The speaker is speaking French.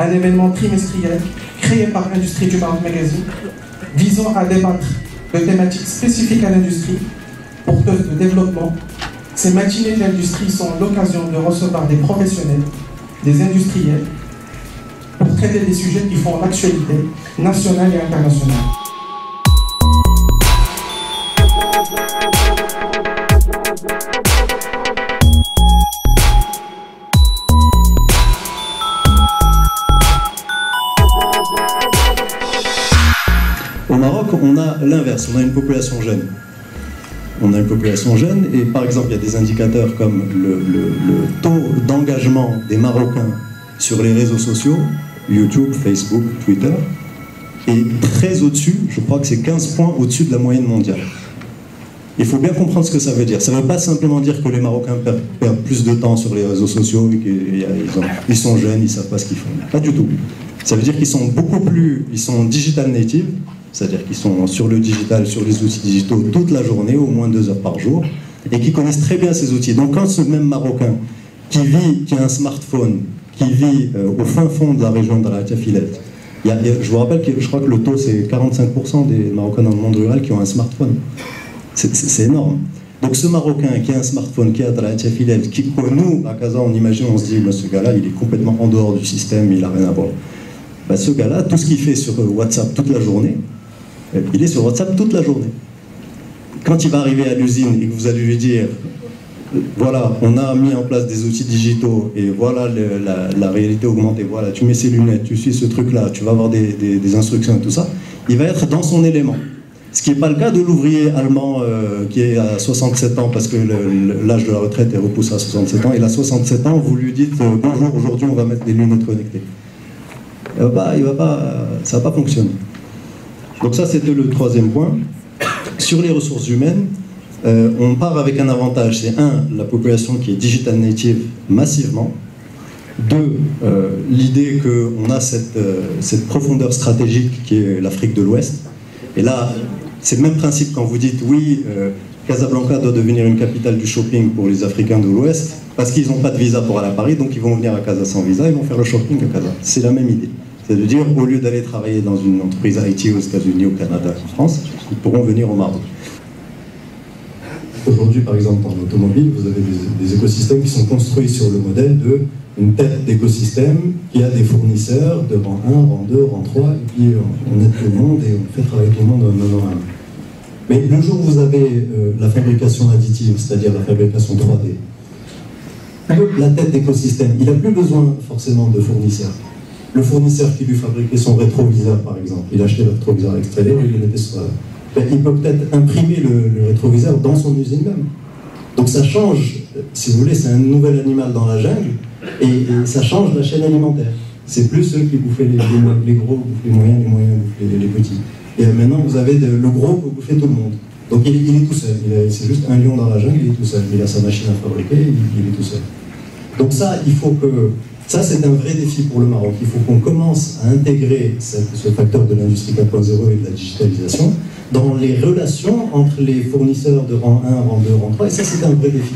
un événement trimestriel créé par Industrie du Maroc Magazine, visant à débattre de thématiques spécifiques à l'industrie, porteuses de développement. Ces matinées de l'industrie sont l'occasion de recevoir des professionnels, des industriels, pour traiter des sujets qui font l'actualité nationale et internationale. Au Maroc, on a l'inverse, on a une population jeune. On a une population jeune et par exemple, il y a des indicateurs comme le taux d'engagement des Marocains sur les réseaux sociaux, YouTube, Facebook, Twitter, est très au-dessus, je crois que c'est 15 points au-dessus de la moyenne mondiale. Il faut bien comprendre ce que ça veut dire. Ça ne veut pas simplement dire que les Marocains perdent plus de temps sur les réseaux sociaux et qu'ils sont jeunes, ils ne savent pas ce qu'ils font. Pas du tout. Ça veut dire qu'ils sont beaucoup plus, ils sont digital native, c'est-à-dire qu'ils sont sur le digital, sur les outils digitaux toute la journée, au moins 2 heures par jour, et qui connaissent très bien ces outils. Donc quand ce même Marocain qui a un smartphone, qui vit au fin fond de la région de la Tafilette, je vous rappelle que je crois que le taux c'est 45% des Marocains dans le monde rural qui ont un smartphone. C'est énorme. Donc ce Marocain qui a un smartphone, qui a de la Tafilette, qui, nous, à Casa, on imagine, on se dit, bah, ce gars-là, il est complètement en dehors du système, il n'a rien à voir. Bah, ce gars-là, tout ce qu'il fait sur WhatsApp toute la journée, il est sur WhatsApp toute la journée. Quand il va arriver à l'usine et que vous allez lui dire, voilà, on a mis en place des outils digitaux et voilà la réalité augmentée, voilà, tu mets ces lunettes, tu suis ce truc-là, tu vas avoir des instructions et tout ça, il va être dans son élément. Ce qui n'est pas le cas de l'ouvrier allemand qui est à 67 ans parce que l'âge de la retraite est repoussé à 67 ans. Il a 67 ans, vous lui dites bonjour, aujourd'hui on va mettre des lunettes connectées. Ça ne va pas fonctionner. Donc ça c'était le troisième point. Sur les ressources humaines, on part avec un avantage, c'est la population qui est digital native massivement. 2, l'idée qu'on a cette profondeur stratégique qui est l'Afrique de l'Ouest. Et là, c'est le même principe quand vous dites oui, Casablanca doit devenir une capitale du shopping pour les Africains de l'Ouest, parce qu'ils n'ont pas de visa pour aller à Paris, donc ils vont venir à Casa sans visa, ils vont faire le shopping à Casa. C'est la même idée. C'est de dire, au lieu d'aller travailler dans une entreprise IT aux États-Unis, au Canada, en France, ils pourront venir au Maroc. Aujourd'hui, par exemple, dans l'automobile, vous avez des écosystèmes qui sont construits sur le modèle d'une tête d'écosystème qui a des fournisseurs de rang 1, rang 2, rang 3, et puis on aide tout le monde et on fait travailler tout le monde en un. Mais le jour où vous avez la fabrication additive, c'est-à-dire la fabrication 3D, la tête d'écosystème, il n'a plus besoin forcément de fournisseurs. Le fournisseur qui lui fabriquait son rétroviseur, par exemple, il achetait le rétroviseur extrait et il le mettait sur il peut peut-être imprimer le rétroviseur dans son usine même. Donc ça change, si vous voulez, c'est un nouvel animal dans la jungle, et ça change la chaîne alimentaire. C'est plus ceux qui bouffaient les gros, bouffent les moyens bouffent les petits. Et maintenant, vous avez le gros pour bouffer tout le monde. Donc il est tout seul, c'est juste un lion dans la jungle, il est tout seul. Il a sa machine à fabriquer, il est tout seul. Donc ça, il faut que... Ça, c'est un vrai défi pour le Maroc. Il faut qu'on commence à intégrer ce facteur de l'industrie 4.0 et de la digitalisation dans les relations entre les fournisseurs de rang 1, rang 2, rang 3, et ça, c'est un vrai défi.